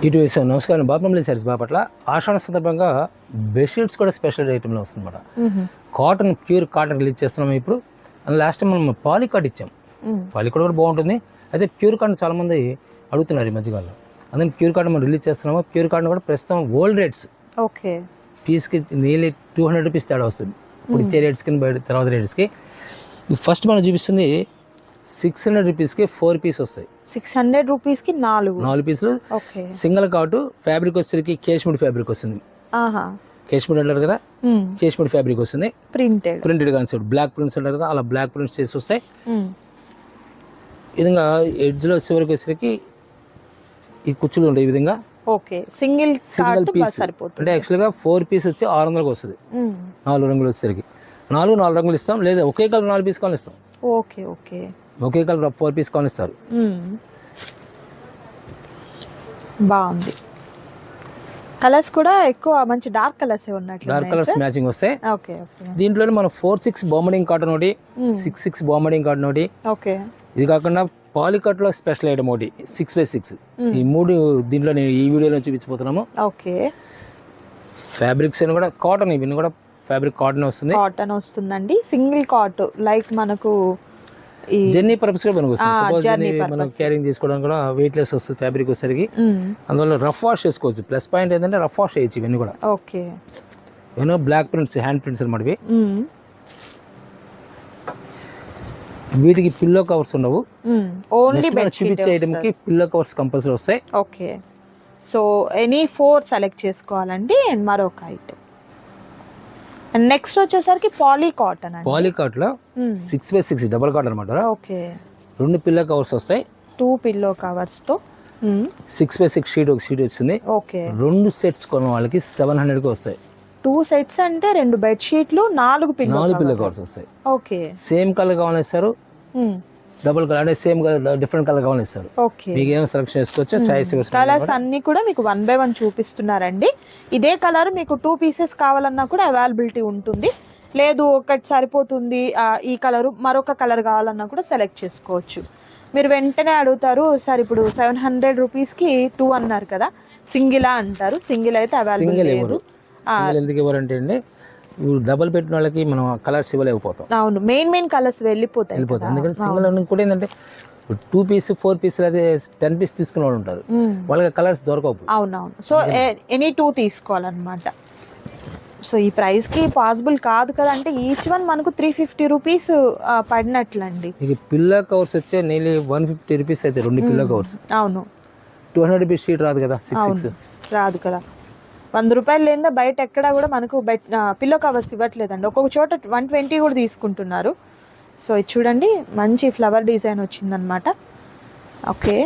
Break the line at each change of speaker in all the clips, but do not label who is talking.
ఇటు సార్ నమస్కారం. బాపంలీ సారీస్ బాపట్ల ఆషాఢ సందర్భంగా బెడ్షీట్స్ కూడా స్పెషల్ ఐటెంలో వస్తుందన్నమాట. కాటన్ ప్యూర్ కాటన్ రిలీజ్ చేస్తున్నాం ఇప్పుడు. లాస్ట్ టైం మనం పాలికాట్ ఇచ్చాం. పాలికాట్ కూడా బాగుంటుంది. అయితే ప్యూర్ కాటన్ చాలామంది అడుగుతున్నారు ఈ మధ్యకాలంలో. అందుకని ప్యూర్ కాటన్ మనం రిలీజ్ చేస్తున్నాము. ప్యూర్ కాటన్ కూడా ప్రస్తుతం ఓల్డ్ రేట్స్.
ఓకే,
పీస్కి నియర్లీ 200 రూపీస్ తేడా వస్తుంది ఇప్పుడు ఇచ్చే రేట్స్కి బయట తర్వాత రేట్స్కి. ఫస్ట్ మనం చూపిస్తుంది 600 రూపీస్కి 4 పీస్ వస్తాయి.
600 రూపీస్కి 4
పీసులు. సింగిల్ కాటు ఫ్యాబ్రిక్ వచ్చేసరికి కేష్మీడ్ ఫ్యాబ్రిక్ వస్తుంది. కేష్మీడ్ అంటారు కదా, కేష్మీడ్ ఫ్యాబ్రిక్ వస్తుంది. ప్రింటెడ్ కాన్సెప్ట్ బ్లాక్ ప్రింట్స్ అంటారు కదా, అలా బ్లాక్ ప్రింట్స్ చేసి వస్తాయి. ఈ విధంగా ఎడ్జ్లో చివరికి వచ్చేసరికి ఈ కుచ్చులు ఉంటాయి ఈ విధంగా.
సింగిల్
పీస్ అంటే యాక్చువల్గా 4 పీస్ వచ్చి 600కి వస్తుంది. 4 రంగులు వచ్చేసరికి 4 రంగులు ఇస్తాం, లేదా ఒకే కలర్ 4 పీస్ కావాలి ఇస్తాం. ఒకే కలర్ 4 పీస్ కావాలి ఇస్తారు.
బాగుంది. కలర్స్ కూడా ఎక్కువ మంచి డార్క్ కలర్స్ ఉన్నట్లు,
డార్క్ కలర్స్ మ్యాచింగ్ వస్తాయి. దీంట్లోనే మనం 4/6 బాంబడింగ్ కాటన్ ఒకటి, 6/6 బాంబడింగ్ కాటన్ ఒకటి. ఇది కాకుండా పాలికాట్ లో స్పెషల్ ఐటమ్ ఒకటి 6/6. ఈ 3 దీంట్లో నేను ఈ వీడియోలో చూపించబోతున్నాము. ఫ్యాబ్రిక్స్ అని కూడా కాటన్, ఇవన్నీ కూడా ఫ్యాబ్రిక్ కాటన్
వస్తుందండి. సింగిల్ కాట్ లైక్ మనకు
జర్నీ పర్పస్ కూడా మనకు వస్తుంది. సపోజ్ మనం క్యారింగ్ చేసుకోవడానికి కూడా వెయిట్ లెస్ వస్తుంది ఫ్యాబ్రిక్ వచ్చేసరికి. అందువల్ల రఫ్ వాష్ చేసుకోవచ్చు. ప్లస్ పాయింట్ ఏంటంటే రఫ్ వాష్ చేయొచ్చు ఇవన్నీ కూడా. ఏమో బ్లాక్ ప్రింట్స్, హ్యాండ్ ప్రింట్స్ అనమాట. వీటికి పిల్లో కవర్స్ ఉండవు. చూపించే ఐటమ్ కి పిల్లో కవర్స్ కంపల్సరీ వస్తాయి.
ఓకే, సో ఎనీ 4 సెలెక్ట్ చేసుకోవాలండి. అండ్ మరొక ఐటమ్ నెక్స్ట్ వచ్చేసరికి పాలికాటన్.
పాలికాట్ లో 6/6 డబుల్ కాటన్ అనమాట.
ఓకే,
2 పిల్లో కవర్స్ వస్తాయి.
2 పిల్లో కవర్స్ తో
6/6 షీట్ ఒక షీట్ వచ్చింది.
ఓకే,
2 సెట్స్ కొన్న వాళ్ళకి 700 కి వస్తాయి.
2 సెట్స్ అంటే 2 బెడ్ షీట్లు, 4 పిల్లో
కవర్స్ వస్తాయి.
ఓకే,
సేమ్ కలర్ కావాలని ఇస్తారు, డబుల్ కలర్ అంటే సేమ్ కలర్ డిఫరెంట్ కలర్ కావాలని ఇస్తారు. మీకు ఏం సెలెక్షన్ చేసుకోవచ్చు.
కలర్స్ అన్ని కూడా మీకు 1 by 1 చూపిస్తున్నారండి. ఇదే కలర్ మీకు 2 పీసెస్ కావాలన్నా కూడా అవైలబిలిటీ ఉంటుంది. లేదు ఒకటి సరిపోతుంది ఈ కలర్, మరొక కలర్ కావాలన్నా కూడా సెలెక్ట్ చేసుకోవచ్చు. మీరు వెంటనే అడుగుతారు, సార్ ఇప్పుడు 700 రూపీస్కి 2 అన్నారు కదా, సింగిలా అంటారు. సింగిల్ అయితే అవైలబుల్ లేదు.
ఎందుకు ఎవరంటే అండి, డబుల్ పెట్టిన వాళ్ళకి మనం కలర్స్ ఇవ్వలేకపోతాం.
అవును, మెయిన్ కలర్స్ వెళ్ళిపోతాయి.
అందుకని సింగిల్ కూడా ఏంటంటే 2 పీస్ 4 పీస్ అయితే 10 పీస్ తీసుకునే వాళ్ళు ఉంటారు, వాళ్ళకి కలర్స్ దొరకవు.
అవునవును, సో ఎనీ 2 తీసుకోవాలన్నమాట. సో ఈ ప్రైస్ కి పాసిబుల్ కాదు కదా, అంటే ఈచ్ వన్ మనకు 350 రూపీస్ పడినట్లండి.
పిల్లో కవర్స్ వచ్చే నెలీ 150 రూపీస్ అయితే 2 పిల్లో కవర్స్.
అవును,
200 రూపీస్ షీట్ రాదు కదా, 6/6
రాదు కదా. 100 రూపాయలు లేదా బయట ఎక్కడ కూడా మనకు పిల్లో కవర్స్ ఇవ్వట్లేదండి. ఒక్కొక్క చోట 120 కూడా తీసుకుంటున్నారు. సో ఇది చూడండి, మంచి ఫ్లవర్ డిజైన్ వచ్చిందనమాట. Okay,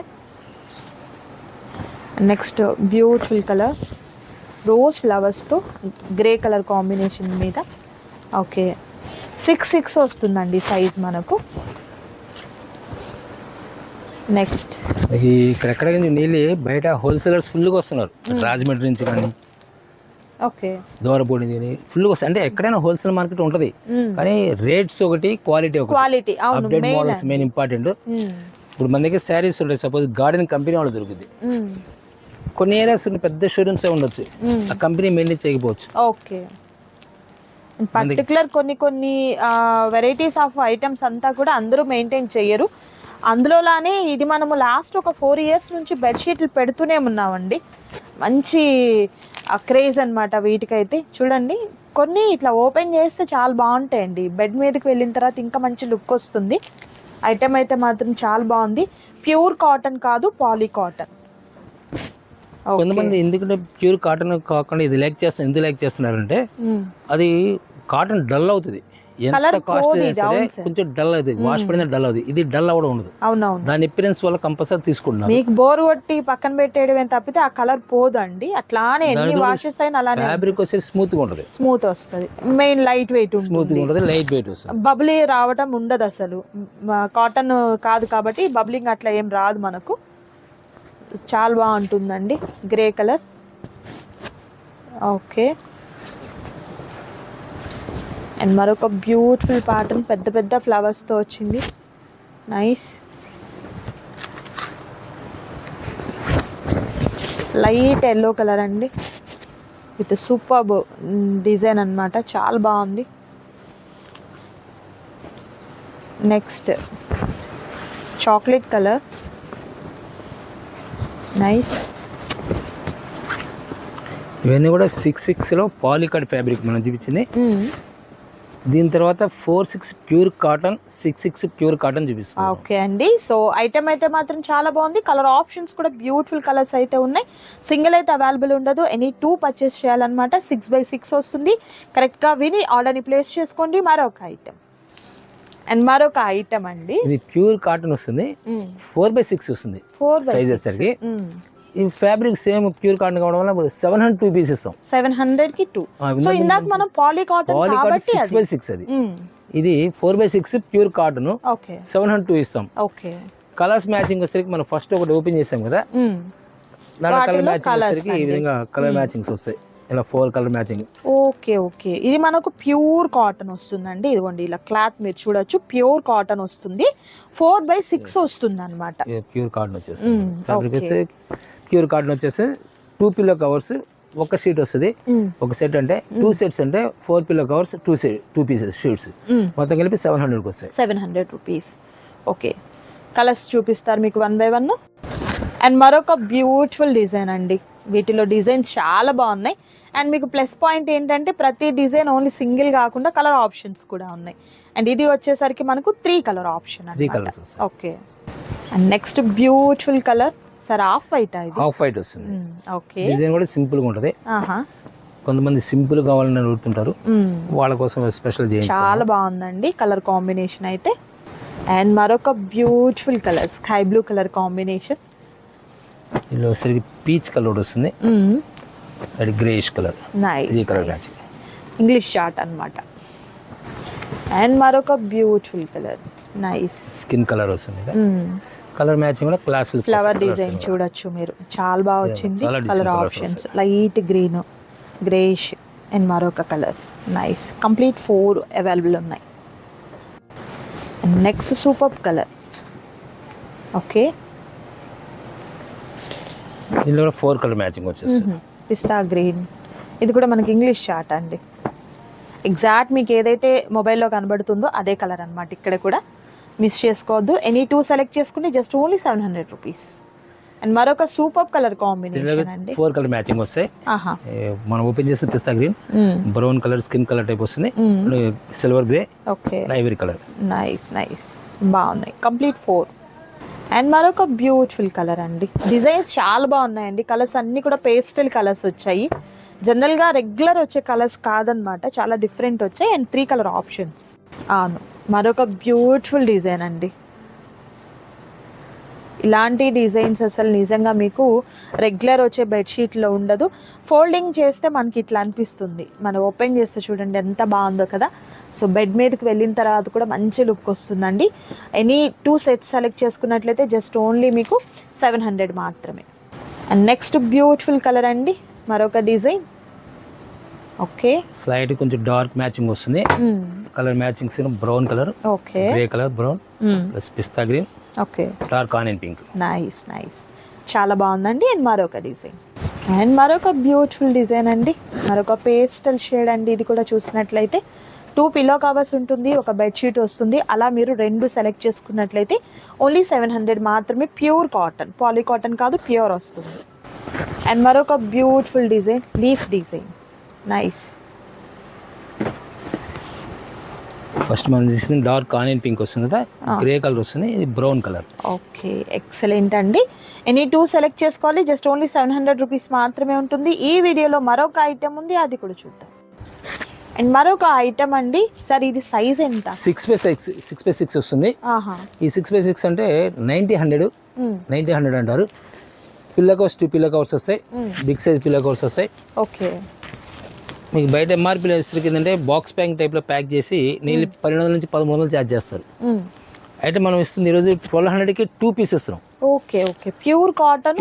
next beautiful colour rose ఫ్లవర్స్తో గ్రే కలర్ కాంబినేషన్ మీద. ఓకే, 6/6 వస్తుందండి సైజ్ మనకు. నెక్స్ట్
ఇక్కడ నీళ్ళు బయట హోల్సేలర్స్ ఫుల్గా వస్తున్నారు, రాజమండ్రి నుంచి కానీ దూరపూడి ఫుల్గా వస్తాయి. అంటే ఎక్కడైనా హోల్సేల్ మార్కెట్ ఉంటుంది, కానీ రేట్స్ ఒకటి, quality update models main important. ఇప్పుడు మన దగ్గర శారీస్ ఉంటాయి, సపోజ్ గార్డెన్ కంపెనీ వాళ్ళు దొరుకుతుంది. కొన్ని ఏరియాస్ పెద్ద షోరూమ్స్ ఉండొచ్చు, ఆ కంపెనీ మెయింటైన్ చేయకపోవచ్చు.
ఓకే, పర్టికులర్ కొన్ని వెరైటీస్ ఆఫ్ ఐటమ్స్ అంతా కూడా అందరూ మెయింటైన్ చేయరు. అందులోనే ఇది మనము లాస్ట్ ఒక 4 years నుంచి బెడ్షీట్లు పెడుతూనే ఉన్నామండి. మంచి క్రేజ్ అనమాట వీటికైతే. చూడండి, కొన్ని ఇట్లా ఓపెన్ చేస్తే చాలా బాగుంటాయండి. బెడ్ మీదకి వెళ్ళిన తర్వాత ఇంకా మంచి లుక్ వస్తుంది. ఐటమ్ అయితే మాత్రం చాలా బాగుంది. ప్యూర్ కాటన్ కాదు, పాలికాటన్.
కొంతమంది ఎందుకంటే ప్యూర్ కాటన్ కాకుండా ఇది ఎందుకు లైక్ చేస్తున్నారంటే, అది కాటన్ డల్ అవుతుంది, ఎంత కాస్ట్లీ కొంచెం డల్ అవుతుంది, వాష్ పడిన డల్ అవుతుంది. ఇది డల్ అవ్వడం ఉండదు.
అవునవును,
దాని అపిరెన్స్ వల్ల కంపల్సరీ తీసుకుంటున్నారు.
మీకు బోర్ కొట్టి పక్కన పెట్టేయడం తప్పితే ఆ కలర్ పోదండి. అట్లానే ఎన్ని వాషెస్ అయినా అలానే
ఫ్యాబ్రిక్ వచ్చేసి స్మూత్ గా ఉంటుంది.
స్మూత్ వస్తుంది, మెయిన్ లైట్ వెయిట్
స్మూత్ గా ఉంటుంది, లైట్ వెయిట్ వస్తుంది.
బబ్లీ రావడం ఉండదు అసలు. కాటన్ కాదు కాబట్టి బబ్లింగ్ అట్లా ఏం రాదు మనకు. చాలా బాగుంటుందండి, గ్రే కలర్. ఓకే, అండ్ మరొక బ్యూటిఫుల్ ప్యాటర్న్ పెద్ద పెద్ద ఫ్లవర్స్తో వచ్చింది. నైస్. లైట్ ఎల్లో కలర్ అండి, విత్ సూపర్ డిజైన్ అన్నమాట, చాలా బాగుంది. Next chocolate colour, nice.
ఇవన్నీ కూడా 6/6లో పాలికాడ్ ఫ్యాబ్రిక్ మనం చూపించింది. దీని తర్వాత 4/6 ప్యూర్ కాటన్, 6/6 ప్యూర్ కాటన్ చూపిస్తుంది.
ఓకే అండి. సో ఐటమ్ అయితే మాత్రం చాలా బాగుంది. కలర్ ఆప్షన్స్ కూడా బ్యూటిఫుల్ కలర్స్ అయితే ఉన్నాయి. సింగిల్ అయితే అవైలబుల్ ఉండదు, ఎనీ 2 పర్చేస్ చేయాలన్నమాట. 6/6 వస్తుంది. కరెక్ట్గా విని ఆర్డర్ని ప్లేస్ చేసుకోండి. మరొక ఐటమ్ అండి,
ఇది ప్యూర్ కాటన్ వస్తుంది, 4/6 వస్తుంది
4/6
సైజ్ వచ్చేసరికి. ఈ ఫ్యాబ్రిక్ సేమ్ ప్యూర్ కాటన్ కావడం వల్ల 702 పీస్ ఇస్తాం.
700కి 2. సో ఇందాక మనం పాలీ కాటన్ కాబట్టి
6/6 అది. ఇది 4/6 ప్యూర్ కాటన్,
ఓకే
702 ఇస్తాం.
ఓకే.
కలర్స్ మ్యాచింగ్ వచ్చేసరికి మనం ఫస్ట్ ఒకటి ఓపెన్ చేసాం కదా, దాని కలర్ మ్యాచింగ్ వచ్చేసరికి ఈ విధంగా కలర్ మ్యాచింగ్స్ వస్తాయి. ఇలా 4 కలర్ మ్యాచింగ్.
Okay okay. ఇది మనకు ప్యూర్ కాటన్ వస్తుందండి. ఇదిగోండి ఇలా క్లాత్ మీరు చూడొచ్చు, ప్యూర్ కాటన్ వస్తుంది. 4/6 వస్తుంది అనమాట.
ప్యూర్ కాటన్ వచ్చేసి ఫ్యాబ్రిక్ వచ్చి ప్యూర్ కాటన్ వచ్చేసి 2 పిల్లో కవర్స్ ఒక షీట్ వస్తుంది. ఒక సెట్ అంటే 2 సెట్స్ అంటే 4 పిల్లో కవర్స్ 2 పీసెస్ షీట్స్ మొత్తం కలిపి 700కి వస్తాయి.
700 రూపీస్. ఓకే. కలర్స్ చూపిస్తారు మీకు 1 by 1. అండ్ మరొక బ్యూటిఫుల్ డిజైన్ అండి. వీటిలో డిజైన్ చాలా బాగున్నాయి. అండ్ మీకు ప్లస్ పాయింట్ ఏంటంటే ప్రతి డిజైన్ ఓన్లీ సింగిల్ కాకుండా కలర్ ఆప్షన్స్ కూడా ఉన్నాయి. అండ్ ఇది వచ్చేసరికి మనకు 3 కలర్ ఆప్షన్.
3 కలర్స్ వస్తాయి.
Okay. And next beautiful colour sir, off white.
Off white వస్తుంది.
ఓకే.
డిజైన్ కూడా సింపుల్ గా ఉంటది. కొంతమంది సింపుల్ కావాలని అడుగుతుంటారు, వాళ్ళ కోసం స్పెషల్ చేయండి.
చాలా బాగుందండి కలర్ కాంబినేషన్ అయితే. అండ్ మరొక beautiful colour sky blue colour combination.
ఇందులో సరిగ్గా పీచ్ కలర్ వస్తుంది, అది greyish colour,
nice
3 colour matching.
English chart అన్నమాట. అండ్ మరొక beautiful colour, nice
skin colour వస్తుంది. కలర్ మ్యాచింగ్ కూడా క్లాస్
ఫ్లవర్ డిజైన్ చూడొచ్చు మీరు, చాలా బాగా వచ్చింది. Colour options light green, greyish and మరొక కలర్, నైస్. కంప్లీట్ 4 అవైలబుల్ ఉన్నాయి. Next super colour. ఓకే.
దీనిలో కూడా 4 కలర్ మ్యాచింగ్ వచ్చేస్తుంది.
పిస్తా గ్రీన్, ఇది కూడా మనకి ఇంగ్లీష్ చార్ట్ అండి. ఎగ్జాక్ట్ మీకు ఏదైతే మొబైల్లో కనబడుతుందో అదే కలర్ అన్నమాట. ఇక్కడ కూడా మిస్ చేసుకోవద్దు. ఎనీ 2 సెలెక్ట్ చేసుకుంటే జస్ట్ ఓన్లీ 700 రూపీస్. అండ్ మరొక సూపర్ కలర్ కాంబినేషన్ అండి.
4 కలర్ మ్యాచింగ్ వస్తాయి. మనం ఓపెన్ చేస్తే పిస్తా green, brown colour skin colour type వస్తుంది, silver grey,
okay,
ivory colour.
Nice nice, బాగున్నాయి. కంప్లీట్ 4. అండ్ మరొక బ్యూటిఫుల్ కలర్ అండి. డిజైన్స్ చాలా బాగున్నాయండి. కలర్స్ అన్నీ కూడా పేస్టల్ కలర్స్ వచ్చాయి. జనరల్గా రెగ్యులర్ వచ్చే కలర్స్ కాదనమాట, చాలా డిఫరెంట్ వచ్చాయి. And 3 colour options. అవును, మరొక బ్యూటిఫుల్ డిజైన్ అండి. ఇలాంటి డిజైన్స్ అసలు నిజంగా మీకు రెగ్యులర్ వచ్చే బెడ్షీట్లో ఉండదు. ఫోల్డింగ్ చేస్తే మనకి ఇట్లా అనిపిస్తుంది, మనం ఓపెన్ చేస్తే చూడండి ఎంత బాగుందో కదా. సో బెడ్ మీదకి వెళ్ళిన తర్వాత కూడా మంచి లుక్ వస్తుందండి. ఎనీ 2 సెట్స్ సెలెక్ట్ చేసుకున్నట్లయితే జస్ట్ ఓన్లీ మీకు 700 మాత్రమే. అండ్ నెక్స్ట్ బ్యూటిఫుల్ కలర్ అండి, మరొక డిజైన్. ఓకే,
స్లైట్ కొంచెం డార్క్ మ్యాచింగ్ వస్తుంది. Colour matchings brown colour,
okay,
grey colour, brown plus పిస్తా green,
okay,
dark onion pink.
Nice nice, చాలా బాగుందండి. అండ్ మరొక డిజైన్. అండ్ మరొక బ్యూటిఫుల్ డిజైన్ అండి, మరొక పేస్టల్ షేడ్ అండి. ఇది కూడా చూసినట్లయితే 2 పిల్లో కవర్స్ ఉంటుంది, ఒక బెడ్షీట్ వస్తుంది. అలా మీరు 2 సెలెక్ట్ చేసుకున్నట్లయితే ఓన్లీ 700 మాత్రమే. ప్యూర్ కాటన్, పాలీ కాటన్ కాదు, ప్యూర్ వస్తుంది. అండ్ మరొక beautiful design, leaf design, nice.
First మనం చూసిన డార్క్ ఆనియన్ పింక్ వస్తుంది కదా, గ్రే కలర్ వస్తుంది, ఇది బ్రౌన్ కలర్.
ఓకే, ఎక్సలెంట్ అండి. ఎనీ 2 సెలెక్ట్ చేసుకోవాలి, జస్ట్ ఓన్లీ 700 రూపీస్ మాత్రమే ఉంటుంది. ఈ వీడియోలో మరొక ఐటెం ఉంది, అది కూడా చూద్దాం. అండ్ మరొక ఐటమ్ అండి సార్, ఇది సైజ్ ఎంత?
6x6 వస్తుంది. ఈ 6x6 అంటే 90-100 అంటారు. పిల్లో కవర్స్ 2 పిల్లో కవర్స్ వస్తాయి, బిగ్ సైజ్ పిల్లో కవర్స్ వస్తాయి.
ఓకే,
మీకు బయట ఎంఆర్పీలో ఏంటంటే బాక్స్ ప్యాక్ టైప్లో ప్యాక్ చేసి నీళ్ళు 1200 నుంచి 1300 ఛార్జ్ చేస్తారు. అయితే మనం ఇస్తుంది ఈరోజు 1200కి 2 పీస్ ఇస్తున్నాం.
Okay okay, pure cotton,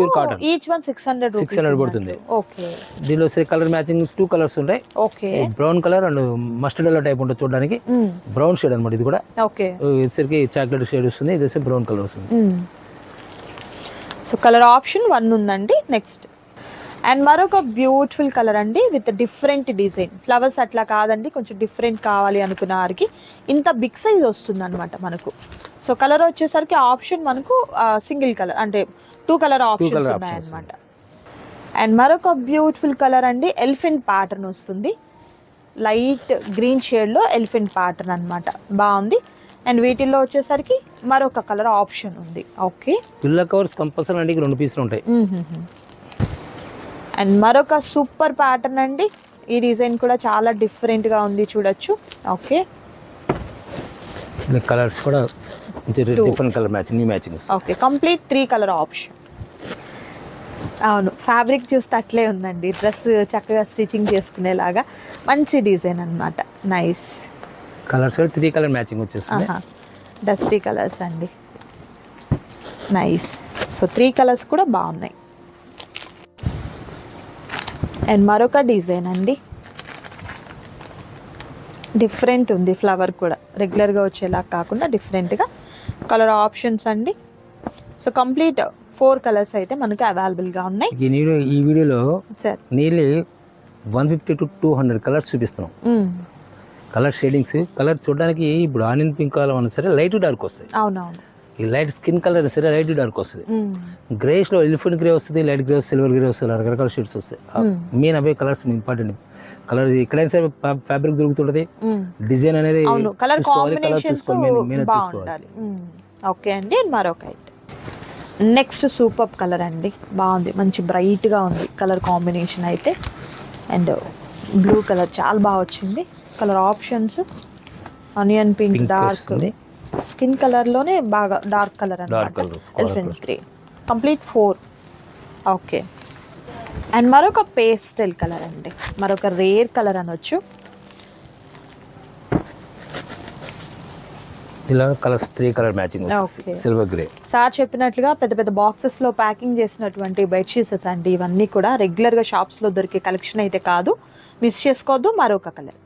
each one 600
పడుతుంది.
ఓకే,
దీనిలో కలర్ మ్యాచింగ్ 2 కలర్స్ ఉంటాయి.
Okay,
brown colour and mustard yellow type ఉంటుంది చూడడానికి, బ్రౌన్ షేడ్ అనమాట. ఇది కూడా
ఓకే,
ఇసరికి చాక్లెట్ షేడ్ వస్తుంది, ఇది బ్రౌన్ కలర్ వస్తుంది.
సో కలర్ ఆప్షన్ 1 ఉందండి. నెక్స్ట్ అండ్ మరొక బ్యూటిఫుల్ కలర్ అండి విత్ డిఫరెంట్ డిజైన్. ఫ్లవర్స్ అట్లా కాదండి, కొంచెం డిఫరెంట్ కావాలి అనుకున్న వారికి ఇంత బిగ్ సైజ్ వస్తుంది అనమాట మనకు. సో కలర్ వచ్చేసరికి ఆప్షన్ మనకు సింగిల్ కలర్ అంటే 2 కలర్ ఆప్షన్స్ ఉన్నాయన్నమాట. అండ్ మరొక బ్యూటిఫుల్ కలర్ అండి ఎలిఫెంట్ ప్యాటర్న్ వస్తుంది. లైట్ గ్రీన్ షేడ్లో ఎలిఫెంట్ ప్యాటర్న్ అనమాట, బాగుంది. అండ్ వీటిల్లో వచ్చేసరికి మరొక కలర్ ఆప్షన్ ఉంది. ఓకే,
పిల్ల కవర్స్ కంపల్సరీ అండి 2 పీసులు ఉంటాయి.
అండ్ మరొక సూపర్ ప్యాటర్న్ అండి. ఈ డిజైన్ కూడా చాలా డిఫరెంట్గా ఉంది, చూడొచ్చు. ఓకే,
కలర్స్ కూడా different colour matching, new matching.
Okay, complete 3 colour option. అవును, ఫ్యాబ్రిక్ చూస్తే అట్లే ఉందండి, డ్రెస్ చక్కగా స్టిచ్చింగ్ చేసుకునేలాగా మంచి డిజైన్ అనమాట. నైస్.
కలర్స్ కూడా 3 కలర్ మ్యాచింగ్ వచ్చేస్తుంది.
డస్టీ కలర్స్ అండి, నైస్. సో 3 కలర్స్ కూడా బాగున్నాయి. అండ్ మరొక డిజైన్ అండి, డిఫరెంట్ ఉంది. ఫ్లవర్ కూడా రెగ్యులర్గా వచ్చేలా కాకుండా డిఫరెంట్గా కలర్ ఆప్షన్స్ అండి. సో కంప్లీట్ 4 కలర్స్ అయితే మనకి అవైలబుల్గా ఉన్నాయి.
ఈ వీడియోలో
సార్
నియర్లీ 150 to 200 కలర్స్ చూపిస్తున్నాం. కలర్ షేడింగ్స్, కలర్ చూడడానికి ఇప్పుడు ఆనియన్ పింక్ కలర్ అన్నా సరే లైట్ డార్క్ వస్తాయి.
అవునవును.
ఈ లైట్ స్కిన్ కలర్ సరే లైట్ డార్క్ వస్తుంది. గ్రేస్లో ఎలిఫెంట్ గ్రే వస్తుంది, లైట్ గ్రే వస్తుంది, సిల్వర్ గ్రే వస్తుంది, రకరకాల షేడ్స్ వస్తాయి. మెయిన్ అవే కలర్స్ ఇంపార్టెంట్. కలర్ ఎక్కడైనా సరే ఫ్యాబ్రిక్ దొరుకుతుంటది, డిజైన్ అనేది
కలర్
చూసుకోవాలి.
ఓకే అండి. మరొక నెక్స్ట్ సూపర్ కలర్ అండి, బాగుంది, మంచి బ్రైట్గా ఉంది కలర్ కాంబినేషన్ అయితే. అండ్ బ్లూ కలర్ చాలా బాగా వచ్చింది. Colour options onion pink, dark skin కలర్లోనే బాగా డార్క్ కలర్ అన్నమాట, elephant grey, complete 4. Okay, and మరొక పేస్టల్ కలర్ అండి, మరొక రేర్ కలర్ అనొచ్చు.
ఇలా కలర్స్ 3 కలర్ మ్యాచింగ్ వస్తుంది, సిల్వర్ గ్రే.
సార్ చెప్పినట్లుగా పెద్ద పెద్ద బాక్సెస్లో ప్యాకింగ్ చేసినటువంటి బెడ్షీట్స్ అండి ఇవన్నీ కూడా. రెగ్యులర్గా షాప్స్లో దొరికే కలెక్షన్ అయితే కాదు, మిస్ చేసుకోవద్దు. మరొక కలర్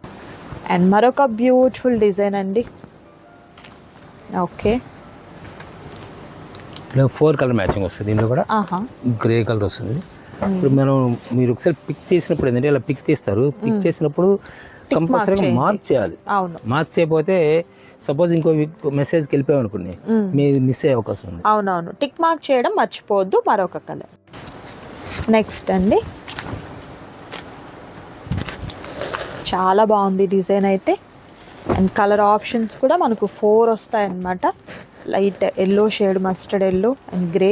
అండ్ మరొక బ్యూటిఫుల్ డిజైన్ అండి. ఓకే,
4 కలర్ మ్యాచింగ్ వస్తుంది. దీంట్లో కూడా గ్రే కలర్ వస్తుంది. ఇప్పుడు మీరు ఒకసారి పిక్ చేసినప్పుడు ఏంటంటే ఇలా పిక్ తీస్తారు, పిక్ చేసినప్పుడు కంపల్సరీగా మార్క్ చేయాలి.
అవును,
మార్క్ చేయకపోతే సపోజ్ ఇంకో మెసేజ్కి వెళ్ళిపోయాం అనుకోండి, మీరు మిస్ అయ్యే అవకాశం ఉంది.
అవునవును, టిక్ మార్క్ చేయడం మర్చిపోవద్దు. మరొక కలర్ నెక్స్ట్ అండి, చాలా బాగుంది డిజైన్ అయితే. అండ్ కలర్ ఆప్షన్స్ కూడా మనకు 4 వస్తాయన్నమాట. Light yellow shade, mustard yellow and grey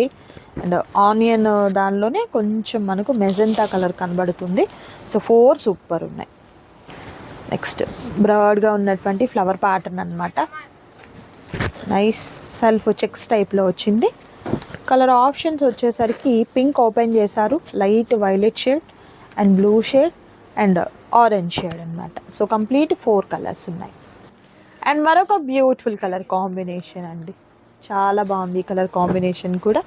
and onion దానిలోనే కొంచెం మనకు మెజెంటా కలర్ కనబడుతుంది. సో 4 సూపర్ ఉన్నాయి. నెక్స్ట్ బ్రాడ్గా ఉన్నటువంటి ఫ్లవర్ ప్యాటర్న్ అనమాట, నైస్. సెల్ఫ్ చెక్స్ టైప్లో వచ్చింది. కలర్ ఆప్షన్స్ వచ్చేసరికి పింక్ ఓపెన్ చేశారు, light violet shade and blue shade and orange shade అనమాట. సో కంప్లీట్ 4 కలర్స్ ఉన్నాయి. అండ్ మరొక బ్యూటిఫుల్ కలర్ కాంబినేషన్ అండి, చాలా బాగుంది ఈ కలర్ కాంబినేషన్ కూడా.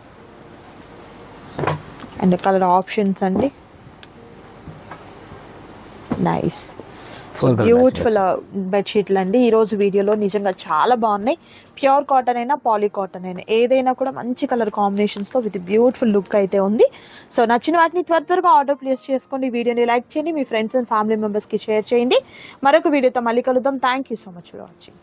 అండ్ కలర్ ఆప్షన్స్ అండి, నైస్. బ్యూటిఫుల్ బెడ్షీట్లు అండి ఈరోజు వీడియోలో. నిజంగా చాలా బాగున్నాయి. ప్యూర్ కాటన్ అయినా పాలీ కాటన్ అయినా ఏదైనా కూడా మంచి కలర్ కాంబినేషన్స్తో విత్ బ్యూటిఫుల్ లుక్ అయితే ఉంది. సో నచ్చిన వాటిని త్వరగా ఆర్డర్ ప్లేస్ చేసుకోండి. వీడియోని లైక్ చేయండి, మీ ఫ్రెండ్స్ అండ్ ఫ్యామిలీ మెంబర్స్కి షేర్ చేయండి. మరొక వీడియోతో మళ్ళీ కలుద్దాం. Thank you so much for watching.